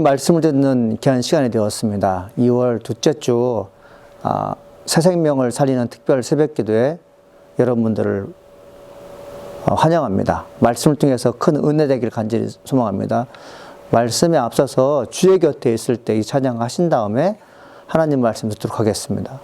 말씀을 듣는 귀한 시간이 되었습니다. 2월 둘째 주 새 생명을 살리는 특별 새벽기도에 여러분들을 환영합니다. 말씀을 통해서 큰 은혜 되기를 간절히 소망합니다. 말씀에 앞서서 주의 곁에 있을 때 이 찬양 하신 다음에 하나님 말씀 듣도록 하겠습니다.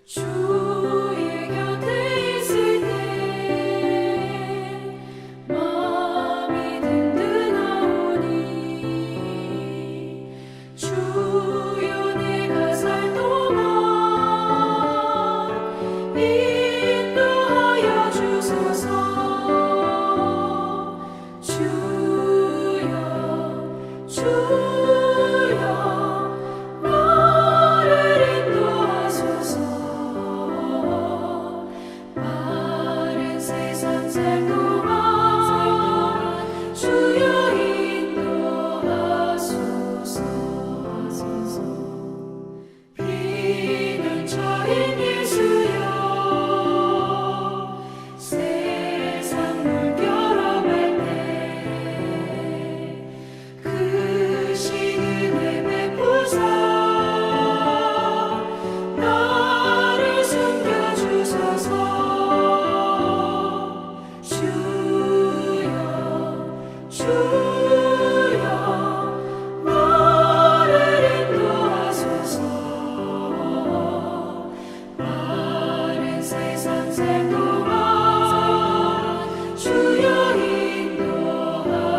주의 곁에 있을 때 마음이 든든하오니 주여 내가 살 동안 인도하여 주소서. 주여 나를 인도하소서. 바른 세상 살 동안 주여 인도하소서. 비는처인 예수여 세상 물결어갈 때 크신 은혜 베푸사 나를 숨겨주소서. 주여 나를 인도하소서. 바른 세상 살 동안 주여 인도하소서.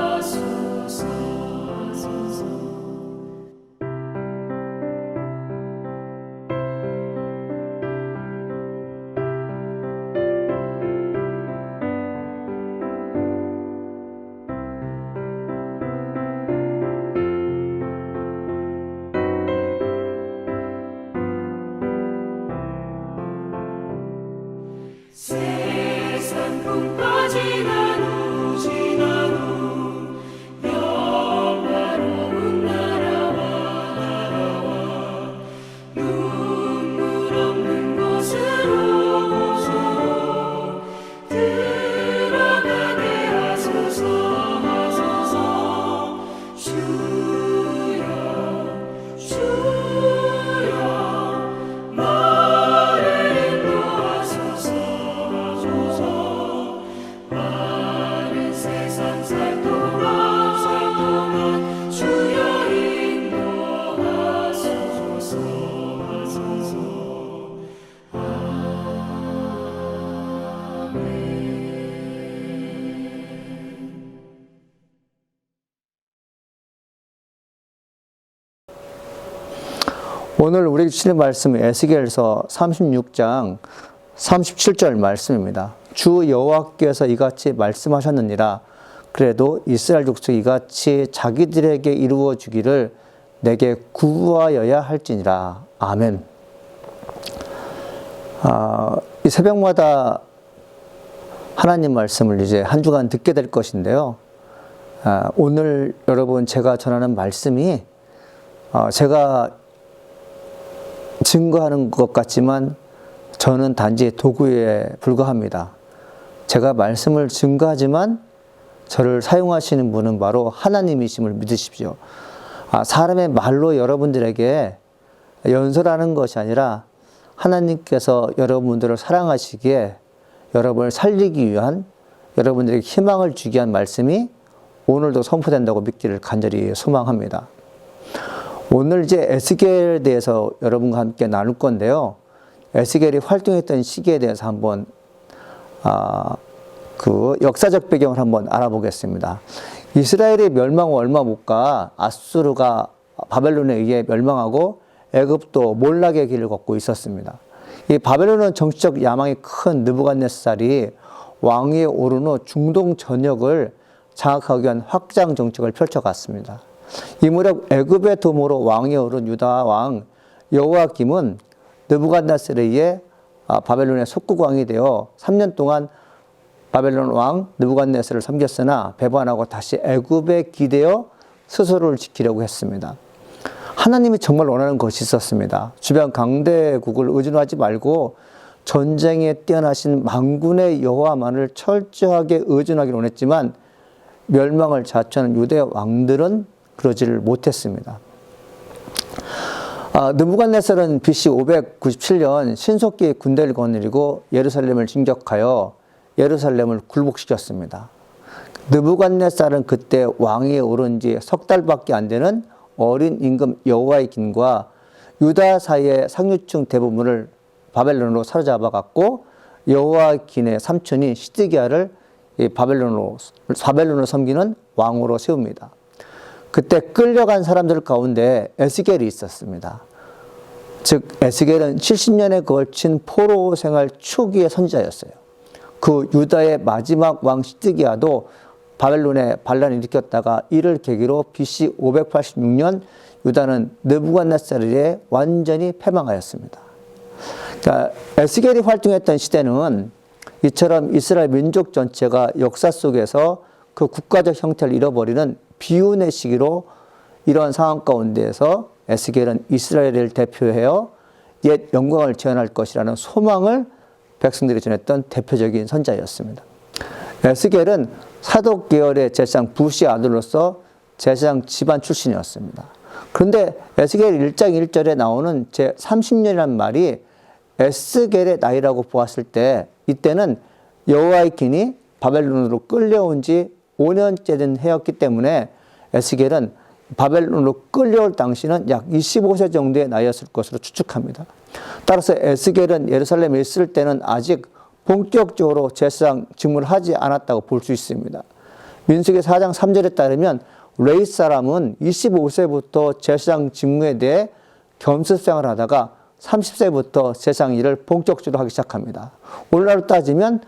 세상 풍파 지난 후 영화로운 나라와 눈물 없는 곳으로 들어가게 하소서. 주여 나를 인도하소서. 바른 세상 살 동안 주여 인도하소서. 오늘 우리 주시는 말씀은 에스겔서 36장 37절 말씀입니다. 주 여호와께서 이같이 말씀하셨느니라. 그래도 이스라엘 족속 이같이 자기들에게 이루어 주기를 내게 구하여야 할지니라. 아멘. 이 새벽마다 하나님 말씀을 이제 한 주간 듣게 될 것인데요. 오늘 여러분 제가 전하는 말씀이 제가 증거하는 것 같지만 저는 단지 도구에 불과합니다. 제가 말씀을 증거하지만 저를 사용하시는 분은 바로 하나님이심을 믿으십시오. 사람의 말로 여러분들에게 연설하는 것이 아니라 하나님께서 여러분들을 사랑하시기에 여러분을 살리기 위한, 여러분들에게 희망을 주기 위한 말씀이 오늘도 선포된다고 믿기를 간절히 소망합니다. 오늘 이제 에스겔에 대해서 여러분과 함께 나눌 건데요. 에스겔이 활동했던 시기에 대해서 한번 그 역사적 배경을 한번 알아보겠습니다. 이스라엘의 멸망 얼마 못 가 아수르가 바벨론에 의해 멸망하고 애굽도 몰락의 길을 걷고 있었습니다. 이 바벨론은 정치적 야망이 큰 느부갓네살이 왕위에 오른 후 중동 전역을 장악하기 위한 확장 정책을 펼쳐갔습니다. 이 무렵 애굽의 도모로 왕위에 오른 유다 왕 여호야김은 느부갓네살에 의해 바벨론의 속국왕이 되어 3년 동안 바벨론 왕 느부갓네살을 섬겼으나 배반하고 다시 애굽에 기대어 스스로를 지키려고 했습니다. 하나님이 정말 원하는 것이 있었습니다. 주변 강대국을 의존하지 말고 전쟁에 뛰어나신 만군의 여호와만을 철저하게 의존하기를 원했지만 멸망을 자초하는 유대 왕들은 그러지를 못했습니다. 느부갓네살은 BC 597년 신석기의 군대를 거느리고 예루살렘을 진격하여 예루살렘을 굴복시켰습니다. 느부갓네살은 그때 왕위에 오른 지 석 달밖에 안 되는 어린 임금 여호야긴과 유다 사이의 상류층 대부분을 바벨론으로 사로잡아갔고 여호야긴의 삼촌인 시드기야를 바벨론으로 섬기는 왕으로 세웁니다. 그때 끌려간 사람들 가운데 에스겔이 있었습니다. 즉 에스겔은 70년에 걸친 포로 생활 초기의 선지자였어요. 그 유다의 마지막 왕 시드기야도 바벨론에 반란을 일으켰다가 이를 계기로 BC 586년 유다는 느부갓네살에 완전히 패망하였습니다. 그러니까 에스겔이 활동했던 시대는 이처럼 이스라엘 민족 전체가 역사 속에서 그 국가적 형태를 잃어버리는 비운의 시기로 이러한 상황 가운데에서 에스겔은 이스라엘을 대표하여 옛 영광을 재현할 것이라는 소망을 백성들이 전했던 대표적인 선자였습니다. 에스겔은 사독 계열의 제사장 부시 아들로서 제사장 집안 출신이었습니다. 그런데 에스겔 1장 1절에 나오는 제 30년이라는 말이 에스겔의 나이라고 보았을 때 이때는 여호야긴이 바벨론으로 끌려온 지 5년째 된 해였기 때문에 에스겔은 바벨론으로 끌려올 당시는 약 25세 정도의 나이였을 것으로 추측합니다. 따라서 에스겔은 예루살렘에 있을 때는 아직 본격적으로 제사장 직무를 하지 않았다고 볼 수 있습니다. 민수기 4장 3절에 따르면 레위 사람은 25세부터 제사장 직무에 대해 겸습생활을 하다가 30세부터 제사장 일을 본격적으로 하기 시작합니다. 오늘날로 따지면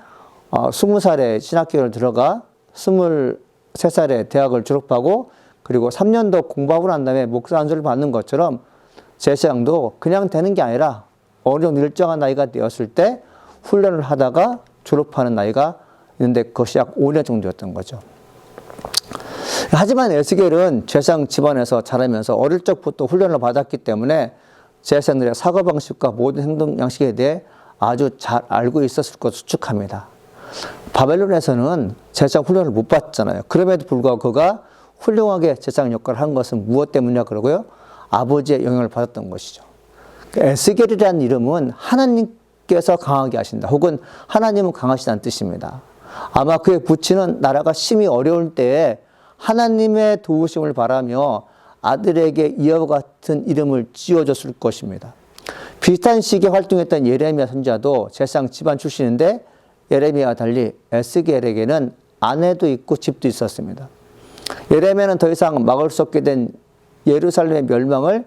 20살에 신학교를 들어가 23살에 대학을 졸업하고 그리고 3년 더 공부하고 난 다음에 목사 안수를 받는 것처럼 제사장도 그냥 되는 게 아니라 어느 정도 일정한 나이가 되었을 때 훈련을 하다가 졸업하는 나이가 있는데 그것이 약 5년 정도였던 거죠. 하지만 에스겔은 제사장 집안에서 자라면서 어릴 적부터 훈련을 받았기 때문에 제사장들의 사고방식과 모든 행동 양식에 대해 아주 잘 알고 있었을 것으로 추측합니다. 바벨론에서는 제사장 훈련을 못 받잖아요. 그럼에도 불구하고 그가 훌륭하게 제사장 역할을 한 것은 무엇 때문이냐 그러고요. 아버지의 영향을 받았던 것이죠. 에스겔이라는 이름은 하나님께서 강하게 하신다. 혹은 하나님은 강하시다는 뜻입니다. 아마 그의 부친은 나라가 심히 어려울 때에 하나님의 도우심을 바라며 아들에게 이와 같은 이름을 지어줬을 것입니다. 비슷한 시기에 활동했던 예레미야 선지자도 제사장 집안 출신인데 예레미야와 달리 에스겔에게는 아내도 있고 집도 있었습니다. 예레미야는 더 이상 막을 수 없게 된 예루살렘의 멸망을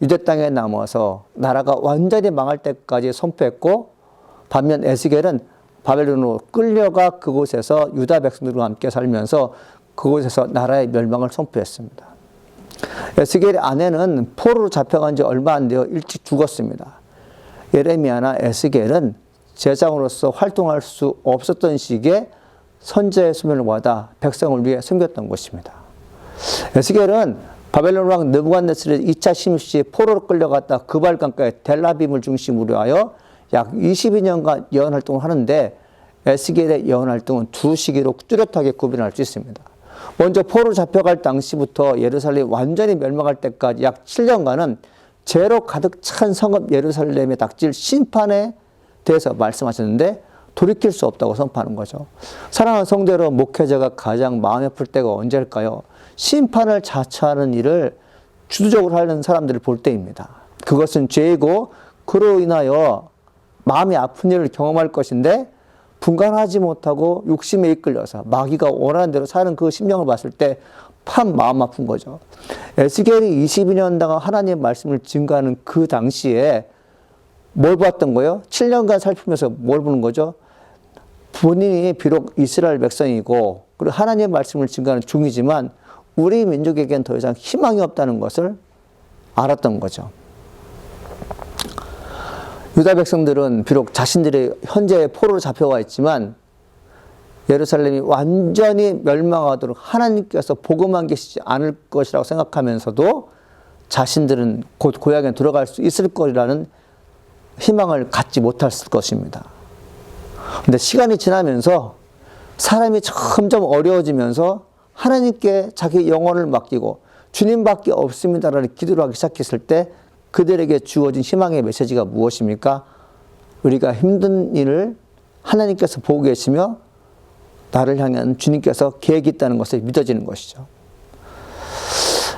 유대 땅에 남아서 나라가 완전히 망할 때까지 선포했고 반면 에스겔은 바벨론으로 끌려가 그곳에서 유다 백성들과 함께 살면서 그곳에서 나라의 멸망을 선포했습니다. 에스겔의 아내는 포로로 잡혀간 지 얼마 안 되어 일찍 죽었습니다. 예레미야나 에스겔은 제사장으로서 활동할 수 없었던 시기에 선제의 수면을 받아 백성을 위해 섬겼던 것입니다. 에스겔은 바벨론 왕 느부갓네살의 2차 침입 시 포로로 끌려갔다 그발강가의 델라빔을 중심으로 하여 약 22년간 예언 활동을 하는데 에스겔의 예언 활동은 두 시기로 뚜렷하게 구분할 수 있습니다. 먼저 포로로 잡혀갈 당시부터 예루살렘이 완전히 멸망할 때까지 약 7년간은 죄로 가득 찬 성읍 예루살렘에 닥칠 심판에 대해서 말씀하셨는데 돌이킬 수 없다고 선포하는 거죠. 사랑하는 성도 여러분, 목회자가 가장 마음이 아플 때가 언제일까요? 심판을 자처하는 일을 주도적으로 하는 사람들을 볼 때입니다. 그것은 죄이고 그로 인하여 마음이 아픈 일을 경험할 것인데 분간하지 못하고 욕심에 이끌려서 마귀가 원하는 대로 사는 그 심령을 봤을 때 참 마음 아픈 거죠. 에스겔이 22년 동안 하나님의 말씀을 증거하는 그 당시에 뭘 봤던 거예요? 7년간 살피면서 뭘 보는 거죠? 본인이 비록 이스라엘 백성이고 그리고 하나님의 말씀을 증거하는 중이지만 우리 민족에겐 더 이상 희망이 없다는 것을 알았던 거죠. 유다 백성들은 비록 자신들이 현재 포로로 잡혀와 있지만 예루살렘이 완전히 멸망하도록 하나님께서 복음만 계시지 않을 것이라고 생각하면서도 자신들은 곧 고향에 들어갈 수 있을 거라는 희망을 갖지 못했을 것입니다. 근데 시간이 지나면서 사람이 점점 어려워지면서 하나님께 자기 영혼을 맡기고 주님밖에 없습니다라는 기도를 하기 시작했을 때 그들에게 주어진 희망의 메시지가 무엇입니까? 우리가 힘든 일을 하나님께서 보고 계시며 나를 향한 주님께서 계획이 있다는 것을 믿어지는 것이죠.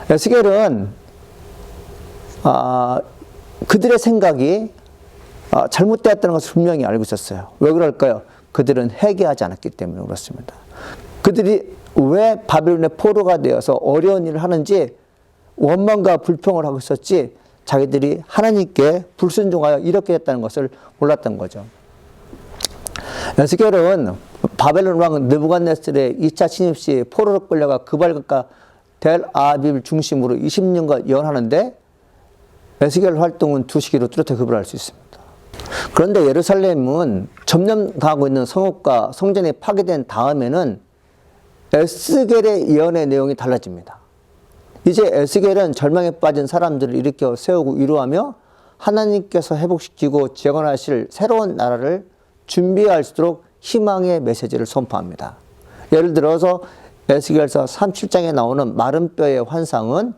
에스겔은 그들의 생각이 잘못되었다는 것을 분명히 알고 있었어요. 왜 그럴까요? 그들은 회개하지 않았기 때문에 그렇습니다. 그들이 왜 바벨론의 포로가 되어서 어려운 일을 하는지 원망과 불평을 하고 있었지 자기들이 하나님께 불순종하여 이렇게 됐다는 것을 몰랐던 거죠. 에스겔은 바벨론 왕 느부갓네살의 2차 침입 시 포로로 끌려가 그발갓과 델아비브를 중심으로 20년간 예언하는데 에스겔 활동은 2시기로 뚜렷하게 구별할 수 있습니다. 그런데 예루살렘은 점령당하고 있는 성읍과 성전이 파괴된 다음에는 에스겔의 예언의 내용이 달라집니다. 이제 에스겔은 절망에 빠진 사람들을 일으켜 세우고 위로하며 하나님께서 회복시키고 재건하실 새로운 나라를 준비할수록 희망의 메시지를 선포합니다. 예를 들어서 에스겔서 37장에 나오는 마른 뼈의 환상은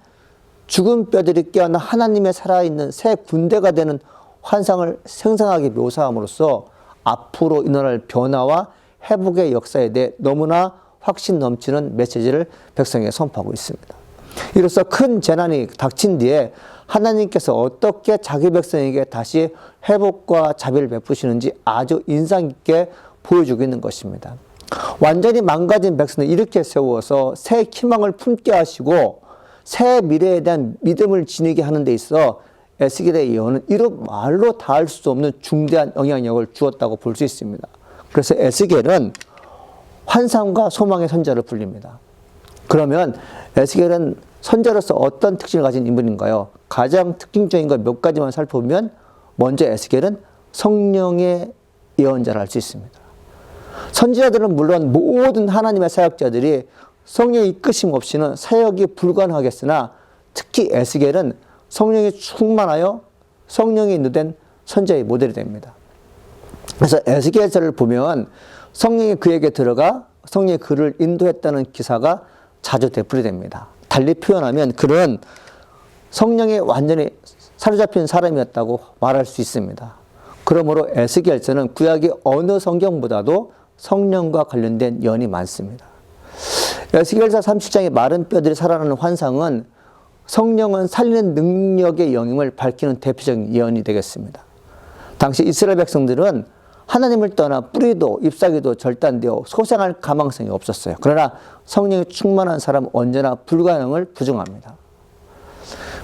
죽은 뼈들이 깨어나 하나님의 살아있는 새 군대가 되는 환상을 생생하게 묘사함으로써 앞으로 일어날 변화와 회복의 역사에 대해 너무나 확신 넘치는 메시지를 백성에게 선포하고 있습니다. 이로써 큰 재난이 닥친 뒤에 하나님께서 어떻게 자기 백성에게 다시 회복과 자비를 베푸시는지 아주 인상 깊게 보여주고 있는 것입니다. 완전히 망가진 백성을 일으켜 세워서 새 희망을 품게 하시고 새 미래에 대한 믿음을 지니게 하는 데 있어 에스겔의 예언은 이루 말로 다할 수 없는 중대한 영향력을 주었다고 볼 수 있습니다. 그래서 에스겔은 환상과 소망의 선자로 불립니다. 그러면 에스겔은 선자로서 어떤 특징을 가진 인물인가요? 가장 특징적인 것 몇 가지만 살펴보면 먼저 에스겔은 성령의 예언자를 알 수 있습니다. 선지자들은 물론 모든 하나님의 사역자들이 성령의 이끄심 없이는 사역이 불가능하겠으나 특히 에스겔은 성령이 충만하여 성령이 인도된 선지자의 모델이 됩니다. 그래서 에스겔서를 보면 성령이 그에게 들어가 성령이 그를 인도했다는 기사가 자주 되풀이됩니다. 달리 표현하면 그는 성령에 완전히 사로잡힌 사람이었다고 말할 수 있습니다. 그러므로 에스겔서는 구약의 어느 성경보다도 성령과 관련된 예언이 많습니다. 에스겔서 37장의 마른 뼈들이 살아나는 환상은 성령은 살리는 능력의 영임을 밝히는 대표적인 예언이 되겠습니다. 당시 이스라엘 백성들은 하나님을 떠나 뿌리도 잎사귀도 절단되어 소생할 가망성이 없었어요. 그러나 성령이 충만한 사람은 언제나 불가능을 부정합니다.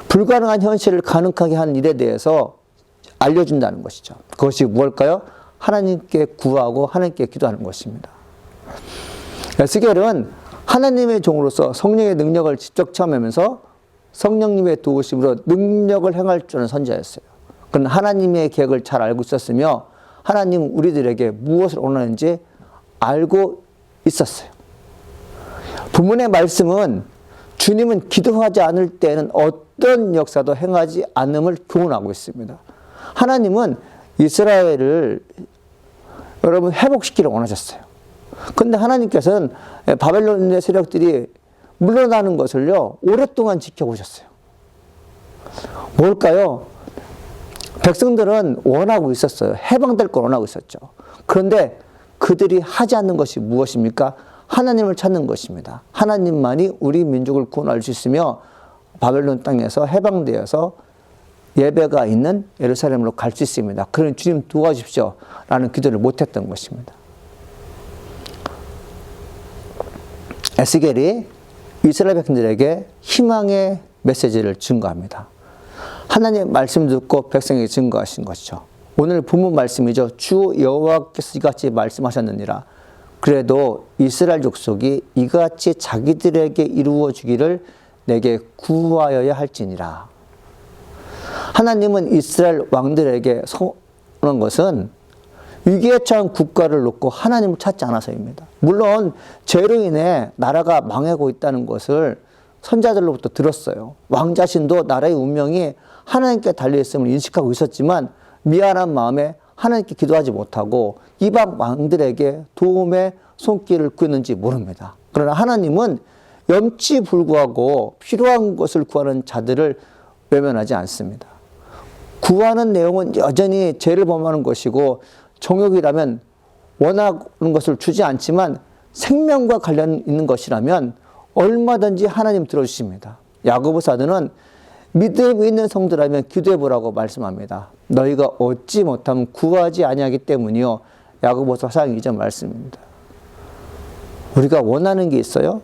불가능한 현실을 가능하게 한 일에 대해서 알려준다는 것이죠. 그것이 무엇일까요? 하나님께 구하고 하나님께 기도하는 것입니다. 에스겔은 하나님의 종으로서 성령의 능력을 직접 체험하면서 성령님의 도우심으로 능력을 행할 줄 아는 선지자였어요. 그는 하나님의 계획을 잘 알고 있었으며 하나님 우리들에게 무엇을 원하는지 알고 있었어요. 본문의 말씀은 주님은 기도하지 않을 때에는 어떤 역사도 행하지 않음을 교훈하고 있습니다. 하나님은 이스라엘을 여러분 회복시키기를 원하셨어요. 그런데 하나님께서는 바벨론의 세력들이 물러나는 것을요 오랫동안 지켜보셨어요. 뭘까요? 백성들은 원하고 있었어요. 해방될 걸 원하고 있었죠. 그런데 그들이 하지 않는 것이 무엇입니까? 하나님을 찾는 것입니다. 하나님만이 우리 민족을 구원할 수 있으며 바벨론 땅에서 해방되어서 예배가 있는 예루살렘으로 갈 수 있습니다. 그러니 주님 도와주십시오 라는 기도를 못했던 것입니다. 에스겔이 이스라엘 백성들에게 희망의 메시지를 증거합니다. 하나님의 말씀 듣고 백성에게 증거하신 것이죠. 오늘 본문 말씀이죠. 주 여호와께서 이같이 말씀하셨느니라. 그래도 이스라엘 족속이 이같이 자기들에게 이루어 주기를 내게 구하여야 할지니라. 하나님은 이스라엘 왕들에게 서는 것은 위기에 처한 국가를 놓고 하나님을 찾지 않아서입니다. 물론 죄로 인해 나라가 망하고 있다는 것을 선자들로부터 들었어요. 왕 자신도 나라의 운명이 하나님께 달려있음을 인식하고 있었지만 미안한 마음에 하나님께 기도하지 못하고 이방 왕들에게 도움의 손길을 구했는지 모릅니다. 그러나 하나님은 염치불구하고 필요한 것을 구하는 자들을 외면하지 않습니다. 구하는 내용은 여전히 죄를 범하는 것이고 정욕이라면 원하는 것을 주지 않지만 생명과 관련 있는 것이라면 얼마든지 하나님 들어주십니다. 야고보 사도는 믿음이 있는 성도라면 기도해보라고 말씀합니다. 너희가 얻지 못하면 구하지 아니하기 때문이요. 야고보서 4장 2절 말씀입니다. 우리가 원하는 게 있어요.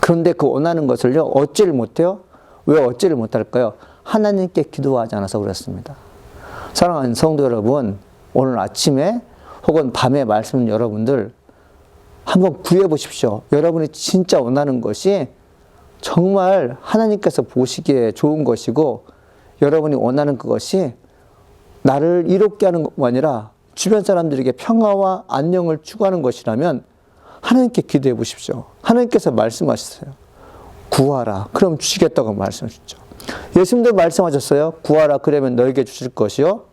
그런데 그 원하는 것을요, 얻지를 못해요. 왜 얻지를 못할까요? 하나님께 기도하지 않아서 그렇습니다. 사랑하는 성도 여러분, 오늘 아침에 혹은 밤에 말씀 여러분들 한번 구해 보십시오. 여러분이 진짜 원하는 것이 정말 하나님께서 보시기에 좋은 것이고 여러분이 원하는 그것이 나를 이롭게 하는 것만 아니라 주변 사람들에게 평화와 안녕을 추구하는 것이라면 하나님께 기도해 보십시오. 하나님께서 말씀하셨어요. 구하라. 그럼 주시겠다고 말씀하셨죠. 예수님도 말씀하셨어요. 구하라. 그러면 너에게 주실 것이요.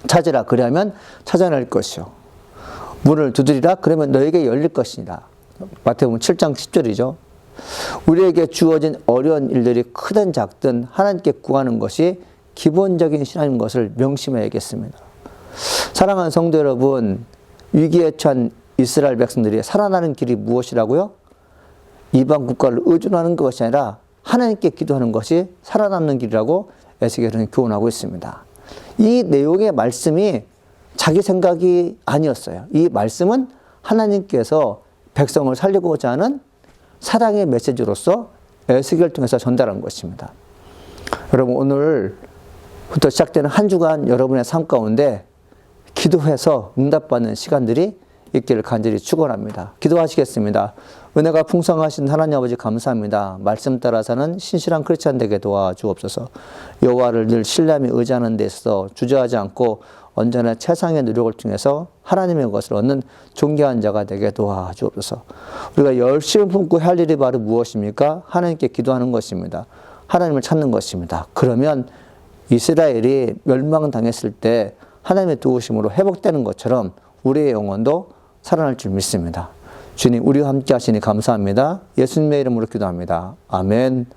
찾으라. 그러면 찾아낼 것이요. 문을 두드리라. 그러면 너에게 열릴 것이니라. 마태복음 7장 10절이죠. 우리에게 주어진 어려운 일들이 크든 작든 하나님께 구하는 것이 기본적인 신앙인 것을 명심해야겠습니다. 사랑하는 성도 여러분, 위기에 처한 이스라엘 백성들이 살아나는 길이 무엇이라고요? 이방 국가를 의존하는 것이 아니라 하나님께 기도하는 것이 살아남는 길이라고 에스겔은 교훈하고 있습니다. 이 내용의 말씀이 자기 생각이 아니었어요. 이 말씀은 하나님께서 백성을 살리고자 하는 사랑의 메시지로서 에스겔을 통해서 전달한 것입니다. 여러분, 오늘부터 시작되는 한 주간 여러분의 삶 가운데 기도해서 응답받는 시간들이 있기를 간절히 축원합니다. 기도하시겠습니다. 은혜가 풍성하신 하나님 아버지 감사합니다. 말씀 따라 사는 신실한 크리스찬 되게 도와주옵소서. 여호와를 늘 신뢰하며 의지하는 데 있어서 주저하지 않고 언제나 최상의 노력을 통해서 하나님의 것을 얻는 존귀한 자가 되게 도와주옵소서. 우리가 열심을 품고 할 일이 바로 무엇입니까? 하나님께 기도하는 것입니다. 하나님을 찾는 것입니다. 그러면 이스라엘이 멸망당했을 때 하나님의 도우심으로 회복되는 것처럼 우리의 영혼도 살아날 줄 믿습니다. 주님, 우리와 함께 하시니 감사합니다. 예수님의 이름으로 기도합니다. 아멘.